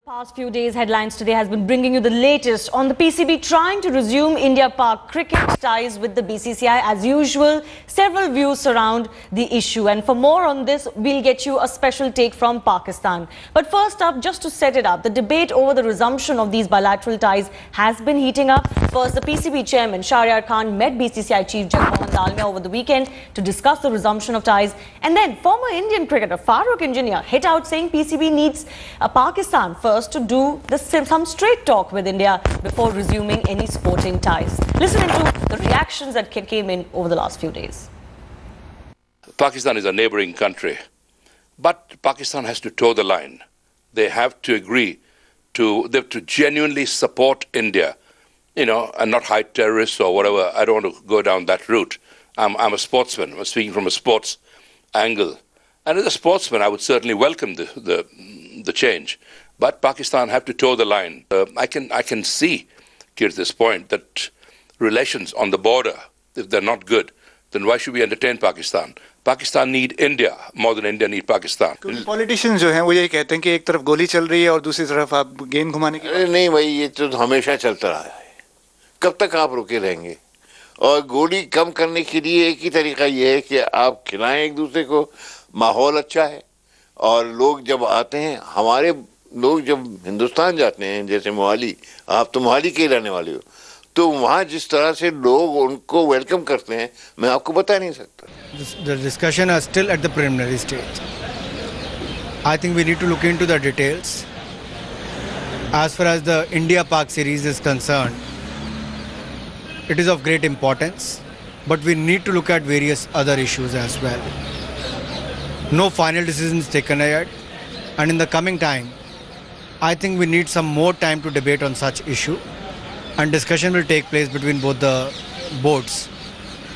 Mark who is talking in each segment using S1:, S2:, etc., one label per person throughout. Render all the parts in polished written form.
S1: Past few days, Headlines Today has been bringing you the latest on the PCB trying to resume India-Pak cricket ties with the BCCI. As usual, several views surround the issue. And for more on this, we'll get you a special take from Pakistan. But first up, just to set it up, the debate over the resumption of these bilateral ties has been heating up. First, the PCB chairman, Shahryar Khan, met BCCI chief Jagmohan Dalmia over the weekend to discuss the resumption of ties. And then former Indian cricketer Farooq Engineer hit out saying PCB needs Pakistan first to do some straight talk with India before resuming any sporting ties. Listen to the reactions that came in over the last few days.
S2: Pakistan is a neighboring country, but Pakistan has to toe the line. They have to agree to genuinely support India, and not hide terrorists or whatever. I don't want to go down that route. I'm a sportsman. I'm speaking from a sports angle. And as a sportsman, I would certainly welcome the change. But Pakistan have to toe the line. I can see, here at this point, that relations on the border, if they're not good, then why should we entertain Pakistan? Pakistan need India more than India need Pakistan.
S3: Politicians जो हैं वो ये कहते हैं कि एक तरफ गोली चल रही है और दूसरी तरफ आप गेंद घुमाने की
S4: नहीं भाई, ये तो हमेशा चलता रहा है. कब तक आप रुके रहेंगे? और गोली कम करने के लिए एक ही तरीका ये है कि आप खिलाएं एक दूसरे को. माहौल अच्छा है और लोग जब आते हैं, हमारे लोग जब हिंदुस्तान जाते हैं, जैसे मोहाली, आप तो मोहाली के रहने वाले हो, तो वहाँ जिस तरह से लोग उनको वेलकम करते हैं, मैं आपको बता नहीं सकता.
S5: The discussion is still at the preliminary stage. I think we need to look into the details. As far as the India-Pak series is concerned, it is of great importance, but we need to look at various other issues as well. No final decisions taken yet, and in the coming time, I think we need some more time to debate on such issue, and discussion will take place between both the boards.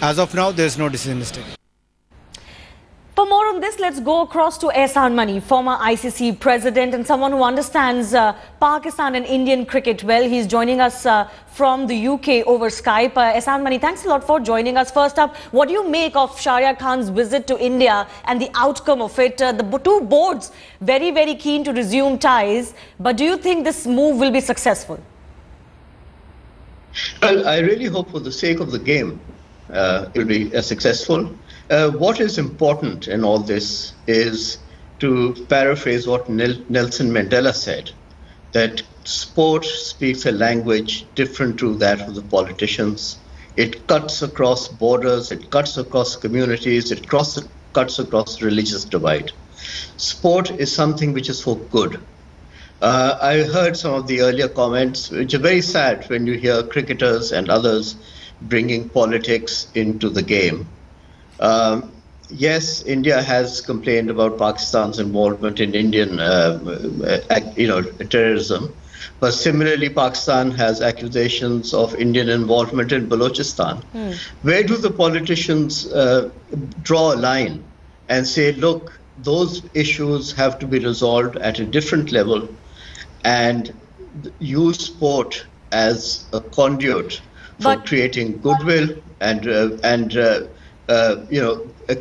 S5: As of now, there is no decision taken.
S1: For more on this, let's go across to Ehsan, former ICC president and someone who understands Pakistan and Indian cricket well. He's joining us from the UK over Skype. Ehsan, thanks a lot for joining us. First up, what do you make of Shahryar Khan's visit to India and the outcome of it? The two boards very, very keen to resume ties. But do you think this move will be successful?
S6: Well, I really hope for the sake of the game it will be successful. What is important in all this is, to paraphrase what Nelson Mandela said, that sport speaks a language different to that of the politicians. It cuts across borders, it cuts across communities, it cuts across religious divide. Sport is something which is for good. I heard some of the earlier comments, which are very sad when you hear cricketers and others bringing politics into the game. Yes, India has complained about Pakistan's involvement in Indian, terrorism, but similarly, Pakistan has accusations of Indian involvement in Balochistan. Where do the politicians draw a line and say, look, those issues have to be resolved at a different level, and use sport as a conduit for creating goodwill and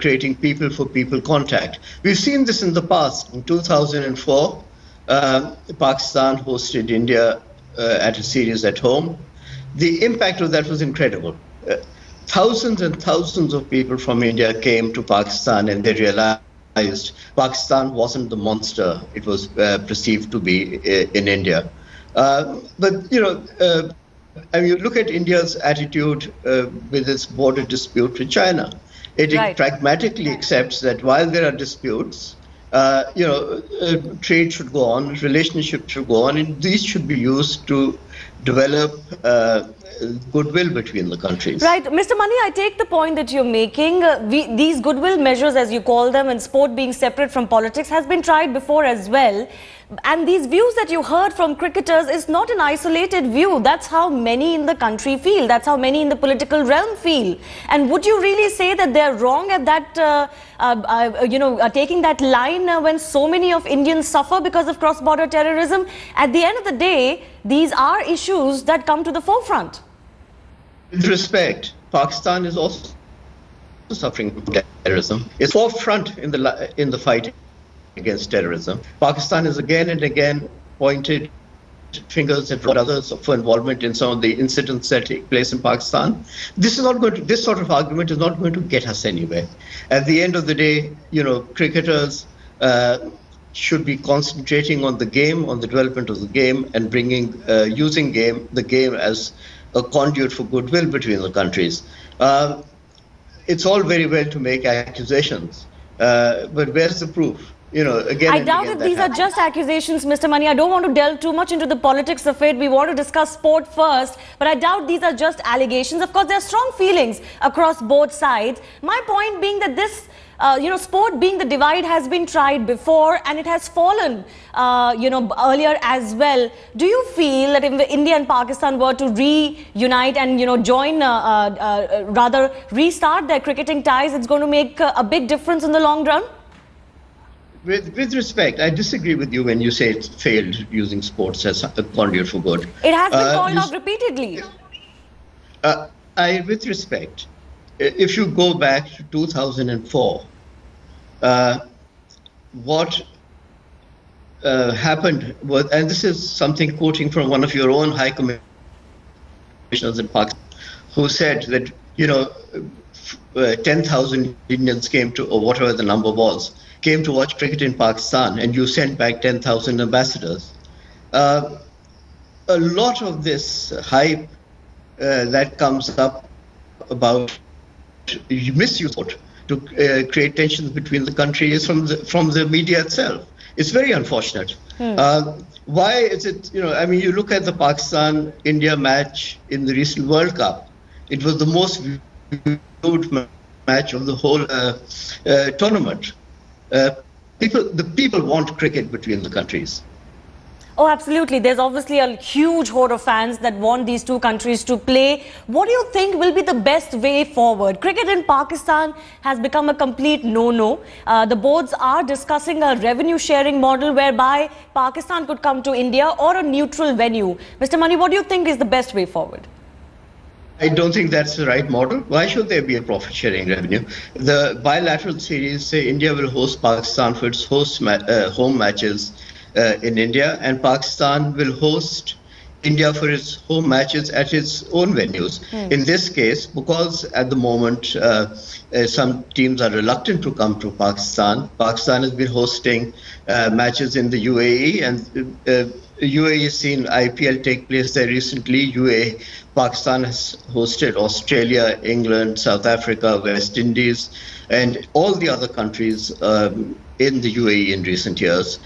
S6: creating people-for-people contact. We've seen this in the past. In 2004, Pakistan hosted India at a series at home. The impact of that was incredible. Thousands and thousands of people from India came to Pakistan, and they realized Pakistan wasn't the monster it was perceived to be in India. You look at India's attitude with its border dispute with China. It pragmatically accepts that while there are disputes, trade should go on, relationships should go on, and these should be used to develop goodwill between the countries.
S1: Right. Mr. Mani, I take the point that you're making. These goodwill measures, as you call them, and sport being separate from politics has been tried before as well. And these views that you heard from cricketers is not an isolated view. That's how many in the country feel. That's how many in the political realm feel. And would you really say that they're wrong at that, taking that line when so many of Indians suffer because of cross-border terrorism? At the end of the day, these are issues that come to the forefront.
S6: With respect, Pakistan is also suffering from terrorism. It's forefront in the fight against terrorism. Pakistan is again and again pointed fingers at others for involvement in some of the incidents that take place in Pakistan. This sort of argument is not going to get us anywhere. At the end of the day, cricketers should be concentrating on the game, on the development of the game, and using the game as a conduit for goodwill between the countries. It's all very well to make accusations, but where's the proof? Again,
S1: I doubt if these are just accusations, Mr. Mani. I don't want to delve too much into the politics of it. We want to discuss sport first, but I doubt these are just allegations. Of course, there are strong feelings across both sides. My point being that this, sport being the divide has been tried before and it has fallen, earlier as well. Do you feel that if India and Pakistan were to reunite and, join, rather restart their cricketing ties, it's going to make a big difference in the long run?
S6: With respect, I disagree with you when you say it's failed using sports as a conduit for good.
S1: It has been called out repeatedly.
S6: With respect, if you go back to 2004, what happened was, and this is something quoting from one of your own high commissioners in Pakistan, who said that 10,000 Indians came to, or whatever the number was, came to watch cricket in Pakistan, and you sent back 10,000 ambassadors. A lot of this hype that comes up about misuse to create tensions between the countries from the media itself. It's very unfortunate. Why is it, you look at the Pakistan-India match in the recent World Cup. It was the most viewed match of the whole tournament. The people want cricket between the countries.
S1: Oh, absolutely. There's obviously a huge horde of fans that want these two countries to play. What do you think will be the best way forward? Cricket in Pakistan has become a complete no-no. The boards are discussing a revenue sharing model whereby Pakistan could come to India or a neutral venue. Mr. Mani, what do you think is the best way forward?
S6: I don't think that's the right model. Why should there be a profit-sharing revenue? The bilateral series say India will host Pakistan for its home matches in India, and Pakistan will host India for its home matches at its own venues. In this case, because at the moment some teams are reluctant to come to Pakistan, Pakistan has been hosting matches in the UAE, and UAE has seen IPL take place there recently. Pakistan has hosted Australia, England, South Africa, West Indies, and all the other countries in the UAE in recent years.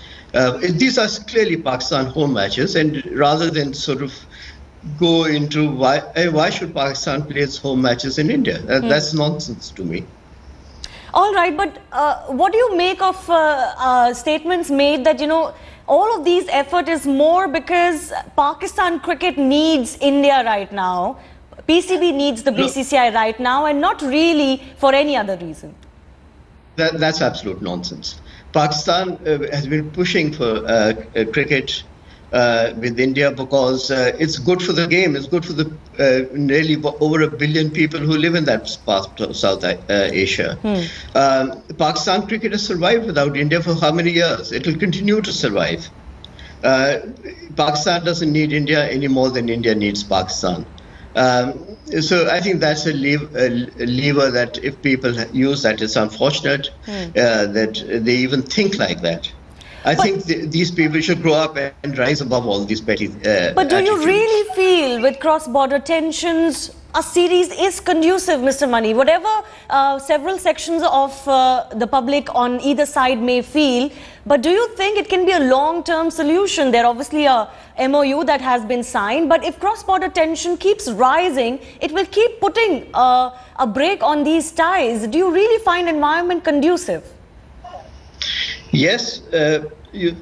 S6: These are clearly Pakistan home matches, and rather than sort of go into why should Pakistan play its home matches in India? That's nonsense to me.
S1: All right, but what do you make of statements made that, all of these effort is more because Pakistan cricket needs India right now, PCB needs the BCCI right now, and not really for any other reason?
S6: That's absolute nonsense. Pakistan has been pushing for cricket with India because it's good for the game. It's good for the nearly over 1 billion people who live in that part of South Asia. Pakistan cricket has survived without India for how many years? It will continue to survive. Pakistan doesn't need India any more than India needs Pakistan. So I think that's a lever that if people use that, it's unfortunate that they even think like that. I think these people should grow up and rise above all these petty
S1: But do you really feel with cross-border tensions, a series is conducive, Mr. Mani? Whatever several sections of the public on either side may feel, but do you think it can be a long-term solution? There obviously a MOU that has been signed, but if cross-border tension keeps rising, it will keep putting a break on these ties. Do you really find environment conducive?
S6: Yes,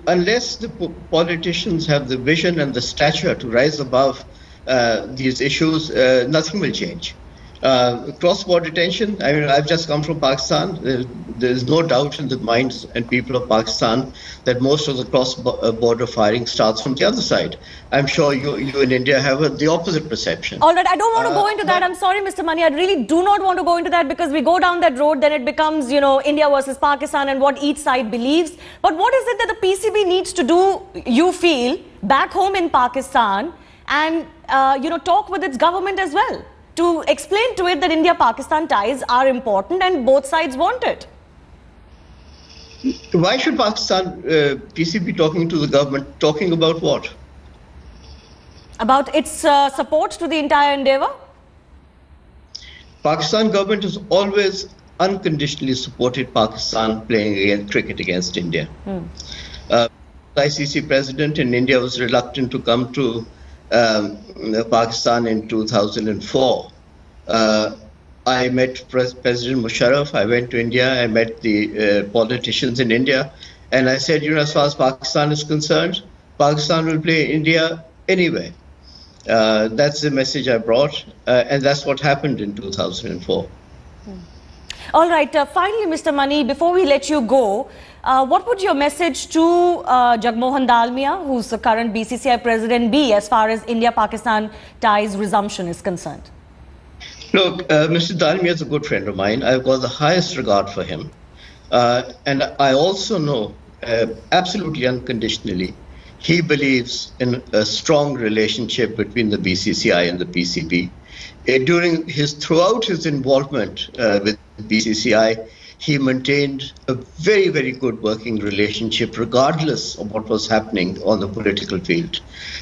S6: unless the politicians have the vision and the stature to rise above these issues, nothing will change. Cross-border tension, I mean, I've just come from Pakistan. There's no doubt in the minds and people of Pakistan that most of the cross-border firing starts from the other side. I'm sure you in India have the opposite perception.
S1: All right, I don't want to go into that. I'm sorry, Mr. Mani. I really do not want to go into that because we go down that road, then it becomes, you know, India versus Pakistan and what each side believes. But what is it that the PCB needs to do, you feel, back home in Pakistan and, you know, talk with its government as well, to explain to it that India-Pakistan ties are important and both sides want it?
S6: Why should Pakistan PCB talking to the government? Talking about what?
S1: About its support to the entire endeavor?
S6: Pakistan government has always unconditionally supported Pakistan playing cricket against India. The ICC president in India was reluctant to come to Pakistan in 2004. I met President Musharraf. I went to India. I met the politicians in India. And I said, you know, as far as Pakistan is concerned, Pakistan will play India anyway. That's the message I brought. And that's what happened in 2004.
S1: All right. Finally, Mr. Mani, before we let you go, what would your message to Jagmohan Dalmia, who's the current BCCI president, be as far as India-Pakistan ties resumption is concerned?
S6: Look, Mr. Dalmia is a good friend of mine. I've got the highest regard for him. And I also know, absolutely unconditionally, he believes in a strong relationship between the BCCI and the PCB. Throughout his involvement with the BCCI, he maintained a very, very good working relationship regardless of what was happening on the political field.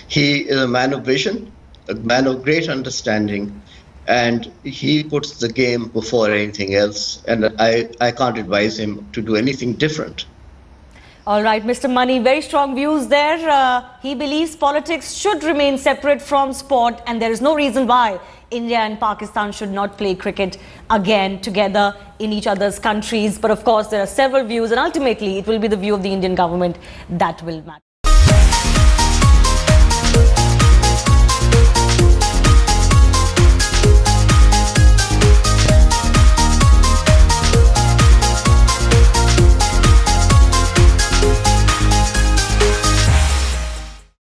S6: He is a man of vision, a man of great understanding, and he puts the game before anything else. And I can't advise him to do anything different.
S1: All right, Mr. Mani, very strong views there. He believes politics should remain separate from sport and there is no reason why India and Pakistan should not play cricket again together in each other's countries. But of course, there are several views and ultimately it will be the view of the Indian government that will matter.